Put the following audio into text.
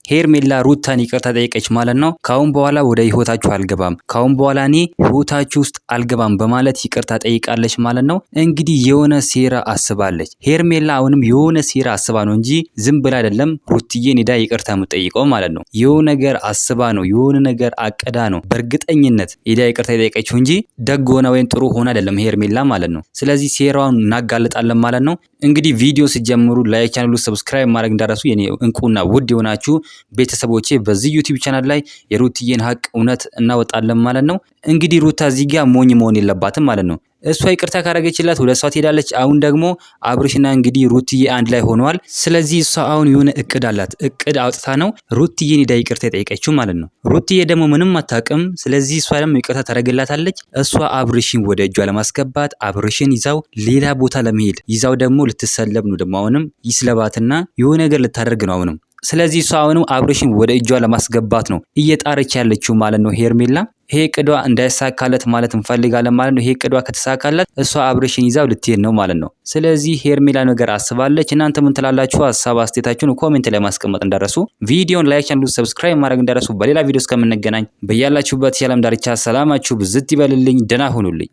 ሄርሜላ ሩታን ይቅርታ ጠየቀች ማለት ነው። ካሁን በኋላ ወደ ህይወታችሁ አልገባም፣ ካሁን በኋላ እኔ ህይወታችሁ ውስጥ አልገባም በማለት ይቅርታ ጠይቃለች ማለት ነው። እንግዲህ የሆነ ሴራ አስባለች ሄርሜላ። አሁንም የሆነ ሴራ አስባ ነው እንጂ ዝም ብላ አይደለም ሩትዬን ሄዳ ይቅርታ የምትጠይቀው ማለት ነው። የሆነ ነገር አስባ ነው፣ የሆነ ነገር አቅዳ ነው በእርግጠኝነት ሄዳ ይቅርታ የጠየቀችው እንጂ ደግ ሆና ወይም ጥሩ ሆና አይደለም ሄርሜላ ማለት ነው። ስለዚህ ሴራውን እናጋልጣለን ማለት ነው። እንግዲህ ቪዲዮ ሲጀምሩ ላይክ ቻናሉ ሰብስክራይብ ማድረግ እንዳረሱ የኔ እንቁና ውድ የሆናችሁ ቤተሰቦቼ በዚህ ዩቲዩብ ቻናል ላይ የሩትዬን ሀቅ እውነት እናወጣለን ማለት ነው። እንግዲህ ሩታ እዚህ ጋር ሞኝ መሆን የለባትም ማለት ነው። እሷ ይቅርታ ካረገችላት ወደ እሷ ትሄዳለች። አሁን ደግሞ አብርሽና እንግዲህ ሩትዬ አንድ ላይ ሆነዋል። ስለዚህ እሷ አሁን የሆነ እቅድ አላት። እቅድ አውጥታ ነው ሩትዬን ሄዳ ይቅርታ የጠየቀችው ማለት ነው። ሩትዬ ደግሞ ምንም አታውቅም። ስለዚህ እሷ ደግሞ ይቅርታ ታረግላታለች። እሷ አብርሽን ወደ እጇ ለማስገባት አብርሽን ይዛው ሌላ ቦታ ለመሄድ ይዛው ደግሞ ልትሰለብ ነው። ደግሞ አሁንም ይስለባትና የሆነ ነገር ልታደርግ ነው አሁንም። ስለዚህ እሷ አሁንም አብርሽን ወደ እጇ ለማስገባት ነው እየጣረች ያለችው ማለት ነው ሄርሜላ። ይሄ ቅዷ እንዳይሳካለት ማለት እንፈልጋለን ማለት ነው። ይሄ ቅዷ ከተሳካለት እሷ አብርሽን ይዛው ልትሄድ ነው ማለት ነው። ስለዚህ ሄርሜላ ነገር አስባለች። እናንተ ምን ትላላችሁ? ሀሳብ አስተያየታችሁን ኮሜንት ላይ ማስቀመጥ እንዳረሱ፣ ቪዲዮን ላይክ ቻናሉን ሰብስክራይብ ማድረግ እንዳረሱ። በሌላ ቪዲዮ እስከምንገናኝ በያላችሁበት የዓለም ዳርቻ ሰላማችሁ ብዝት ይበልልኝ። ደህና ሁኑልኝ።